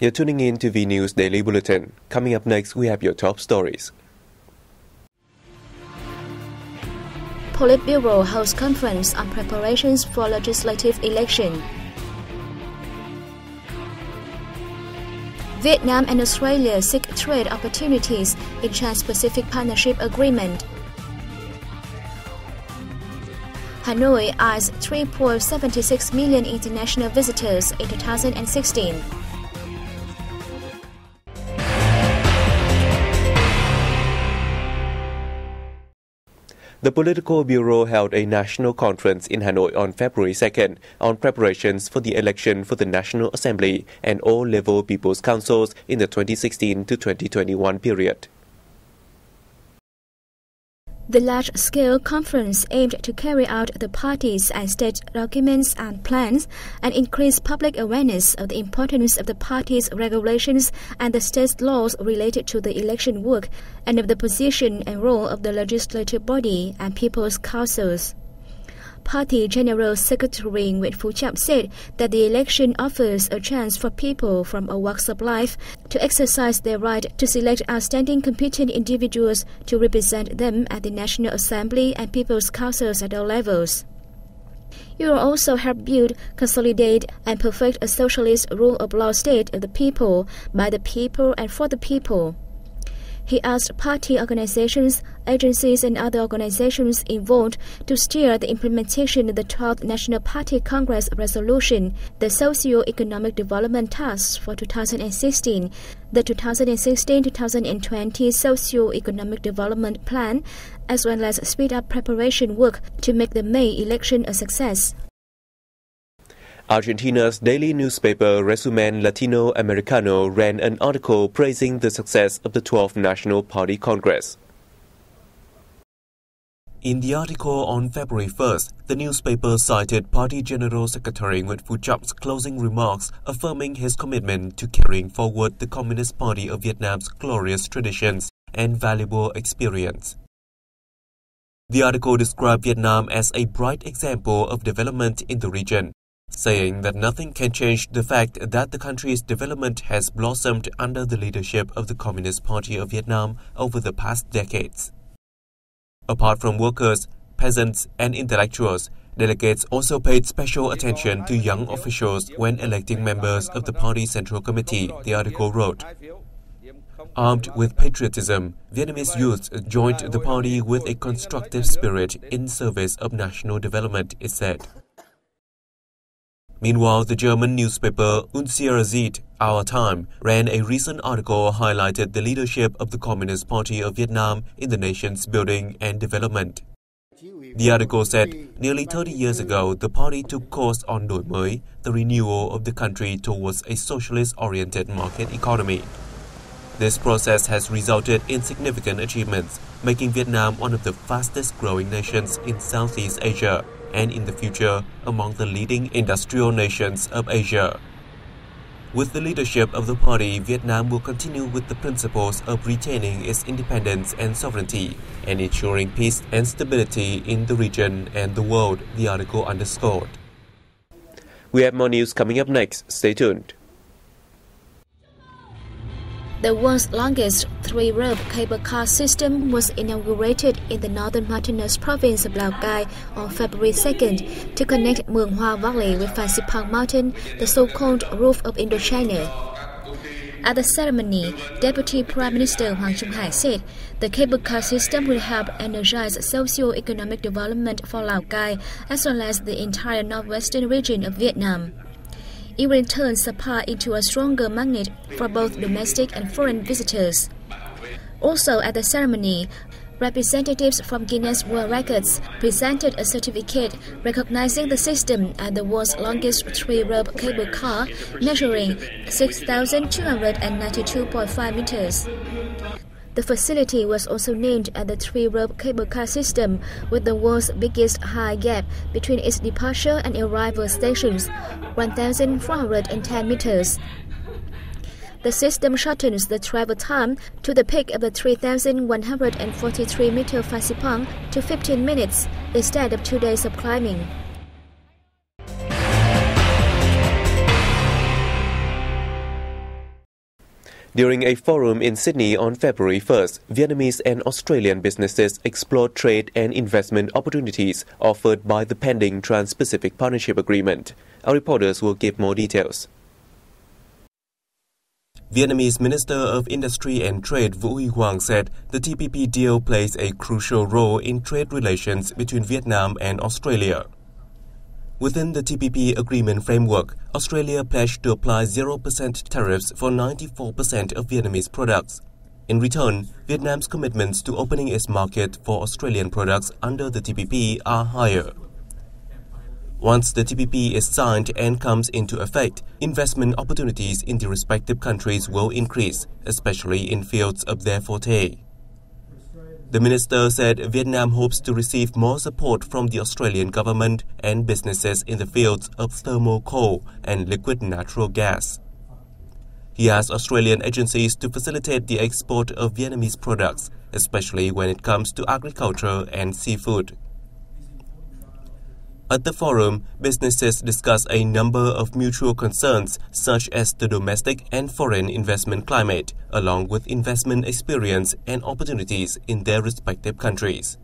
You're tuning in to VNA News Daily Bulletin. Coming up next, we have your top stories. Politburo holds conference on preparations for legislative election. Vietnam and Australia seek trade opportunities in Trans-Pacific Partnership Agreement. Hanoi eyes 3.76 million international visitors in 2016. The Political Bureau held a national conference in Hanoi on February 2nd on preparations for the election for the National Assembly and all-level People's Councils in the 2016 to 2021 period. The large-scale conference aimed to carry out the parties' and state documents and plans and increase public awareness of the importance of the parties' regulations and the state's laws related to the election work and of the position and role of the legislative body and people's councils. Party General Secretary Nguyễn Phú Trọng said that the election offers a chance for people from all walks of life to exercise their right to select outstanding competent individuals to represent them at the National Assembly and People's Councils at all levels. It will also help build, consolidate, and perfect a socialist rule of law state of the people, by the people, and for the people. He asked party organizations, agencies, and other organizations involved to steer the implementation of the 12th National Party Congress resolution, the Socio-Economic Development Task for 2016, the 2016-2020 Socio-Economic Development Plan, as well as speed up preparation work to make the May election a success. Argentina's daily newspaper Resumen Latinoamericano ran an article praising the success of the 12th National Party Congress. In the article on February 1st, the newspaper cited Party General Secretary Nguyễn Phú Trọng closing remarks affirming his commitment to carrying forward the Communist Party of Vietnam's glorious traditions and valuable experience. The article described Vietnam as a bright example of development in the region, saying that nothing can change the fact that the country's development has blossomed under the leadership of the Communist Party of Vietnam over the past decades. Apart from workers, peasants, and intellectuals, delegates also paid special attention to young officials when electing members of the party's Central Committee, the article wrote. Armed with patriotism, Vietnamese youths joined the party with a constructive spirit in service of national development, it said. Meanwhile, the German newspaper Unserer Zeit, Our Time, ran a recent article highlighted the leadership of the Communist Party of Vietnam in the nation's building and development. The article said, nearly 30 years ago, the party took course on đổi mới, the renewal of the country towards a socialist-oriented market economy. This process has resulted in significant achievements, making Vietnam one of the fastest-growing nations in Southeast Asia, and in the future among the leading industrial nations of Asia. With the leadership of the party, Vietnam will continue with the principles of retaining its independence and sovereignty and ensuring peace and stability in the region and the world, the article underscored. We have more news coming up next. Stay tuned. The world's longest three-rope cable car system was inaugurated in the northern mountainous province of Lào Cai on February 2nd to connect Mường Hoa Valley with Phan Xipang Mountain, the so-called roof of Indochina. At the ceremony, Deputy Prime Minister Hoàng Trung Hải said the cable car system will help energize socio-economic development for Lào Cai as well as the entire northwestern region of Vietnam. It will turn Sapa into a stronger magnet for both domestic and foreign visitors. Also at the ceremony, representatives from Guinness World Records presented a certificate recognizing the system as the world's longest three-rope cable car, measuring 6,292.5 meters. The facility was also named as the three-rope cable car system with the world's biggest high gap between its departure and arrival stations, 1,410 meters. The system shortens the travel time to the peak of the 3,143-meter Phan Xipang to 15 minutes instead of 2 days of climbing. During a forum in Sydney on February 1st, Vietnamese and Australian businesses explored trade and investment opportunities offered by the pending Trans-Pacific Partnership Agreement. Our reporters will give more details. Vietnamese Minister of Industry and Trade Vũ Huy Hoàng said the TPP deal plays a crucial role in trade relations between Vietnam and Australia. Within the TPP agreement framework, Australia pledged to apply 0% tariffs for 94% of Vietnamese products. In return, Vietnam's commitments to opening its market for Australian products under the TPP are higher. Once the TPP is signed and comes into effect, investment opportunities in the respective countries will increase, especially in fields of their forte. The minister said Vietnam hopes to receive more support from the Australian government and businesses in the fields of thermal coal and liquid natural gas. He asked Australian agencies to facilitate the export of Vietnamese products, especially when it comes to agriculture and seafood. At the forum, businesses discussed a number of mutual concerns such as the domestic and foreign investment climate, along with investment experience and opportunities in their respective countries.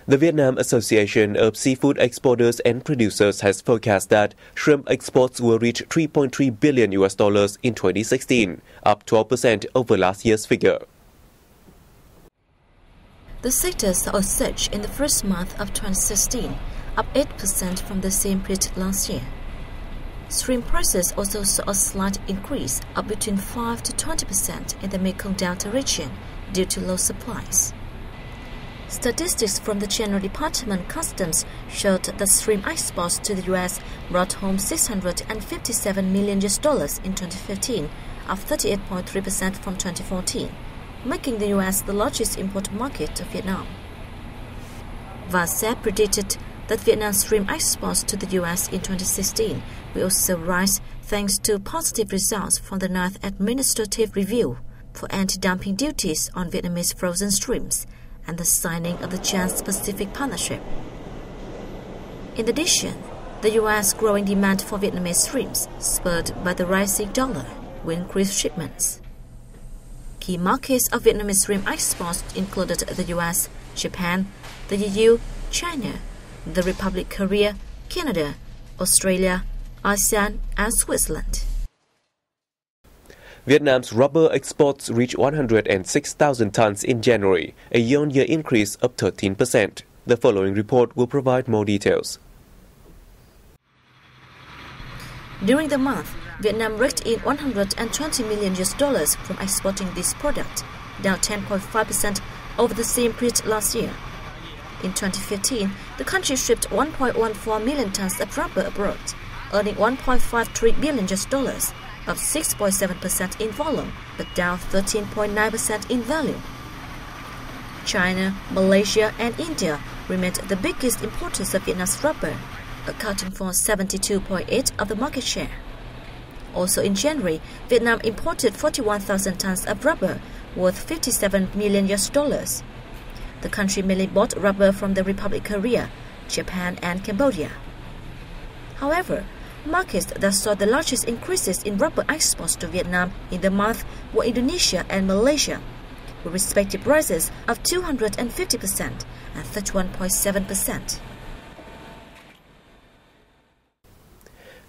The Vietnam Association of Seafood Exporters and Producers has forecast that shrimp exports will reach $3.3 billion in 2016, up 12% over last year's figure. The sector saw a surge in the first month of 2016, up 8% from the same period last year. Shrimp prices also saw a slight increase, up between 5 to 20% in the Mekong Delta region due to low supplies. Statistics from the General Department Customs showed that shrimp exports to the U.S. brought home $657 million in 2015, up 38.3% from 2014. Making the U.S. the largest import market of Vietnam. VASEP predicted that Vietnam's shrimp exports to the U.S. in 2016 will also rise thanks to positive results from the 9th Administrative Review for anti-dumping duties on Vietnamese frozen shrimps and the signing of the Trans-Pacific Partnership. In addition, the U.S. growing demand for Vietnamese shrimps, spurred by the rising dollar, will increase shipments. Key markets of Vietnamese shrimp exports included the U.S., Japan, the EU, China, the Republic of Korea, Canada, Australia, ASEAN, and Switzerland. Vietnam's rubber exports reached 106,000 tons in January, a year-on-year increase of 13%. The following report will provide more details. During the month, Vietnam raked in $120 million from exporting this product, down 10.5% over the same period last year. In 2015, the country shipped 1.14 million tons of rubber abroad, earning $1.53 billion, up 6.7% in volume, but down 13.9% in value. China, Malaysia, and India remained the biggest importers of Vietnam's rubber, accounting for 72.8% of the market share. Also in January, Vietnam imported 41,000 tons of rubber, worth $57 million. The country mainly bought rubber from the Republic of Korea, Japan, and Cambodia. However, markets that saw the largest increases in rubber exports to Vietnam in the month were Indonesia and Malaysia, with respective rises of 250% and 31.7%.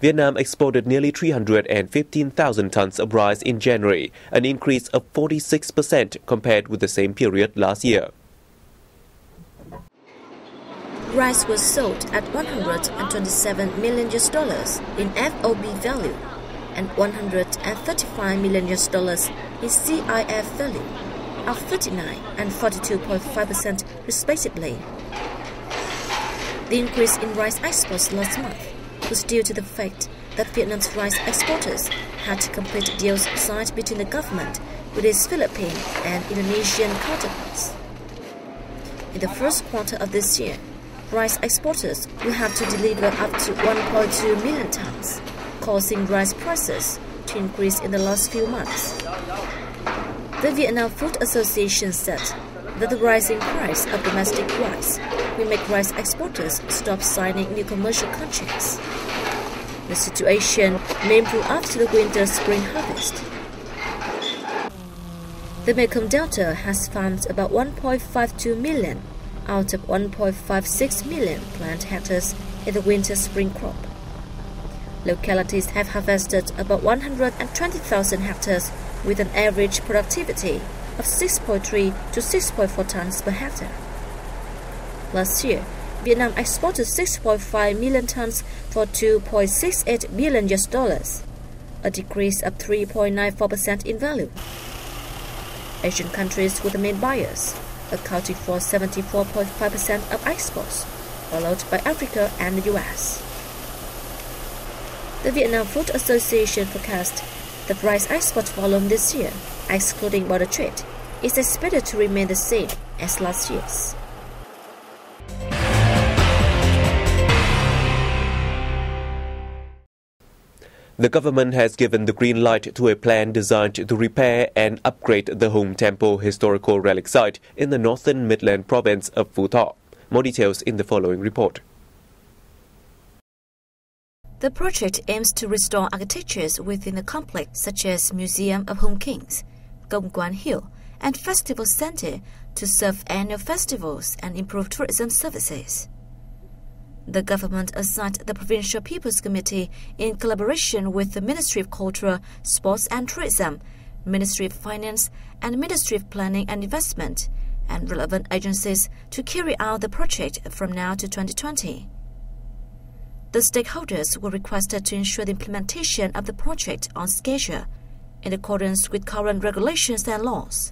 Vietnam exported nearly 315,000 tons of rice in January, an increase of 46% compared with the same period last year. Rice was sold at $127 million in FOB value and $135 million in CIF value, up 39 and 42.5% respectively. The increase in rice exports last month was due to the fact that Vietnam's rice exporters had to complete deals signed between the government with its Philippine and Indonesian counterparts. In the first quarter of this year, rice exporters will have to deliver up to 1.2 million tons, causing rice prices to increase in the last few months. The Vietnam Food Association said that the rising price of domestic rice will make rice exporters stop signing new commercial contracts. The situation may improve after the winter-spring harvest. The Mekong Delta has farmed about 1.52 million out of 1.56 million plant hectares in the winter-spring crop. Localities have harvested about 120,000 hectares with an average productivity of 6.3 to 6.4 tons per hectare. Last year, Vietnam exported 6.5 million tons for $2.68 billion, a decrease of 3.94% in value. Asian countries were the main buyers, accounting for 74.5% of exports, followed by Africa and the US. The Vietnam Fruit Association forecast the rice export volume this year, excluding border trade, is expected to remain the same as last year's. The government has given the green light to a plan designed to repair and upgrade the Home Temple historical relic site in the northern Midland province of Phu Tho. More details in the following report. The project aims to restore architectures within the complex such as Museum of Home Kings, Công Quan Hill, and Festival Center to serve annual festivals and improve tourism services. The government assigned the Provincial People's Committee in collaboration with the Ministry of Culture, Sports and Tourism, Ministry of Finance, and Ministry of Planning and Investment, and relevant agencies to carry out the project from now to 2020. The stakeholders were requested to ensure the implementation of the project on schedule, in accordance with current regulations and laws.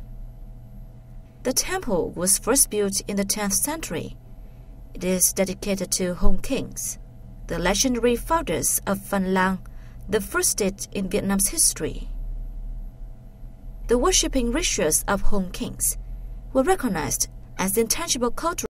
The temple was first built in the 10th century. It is dedicated to Home Kings, the legendary founders of Van Lang, the first state in Vietnam's history. The worshipping rituals of Home Kings were recognized as intangible cultural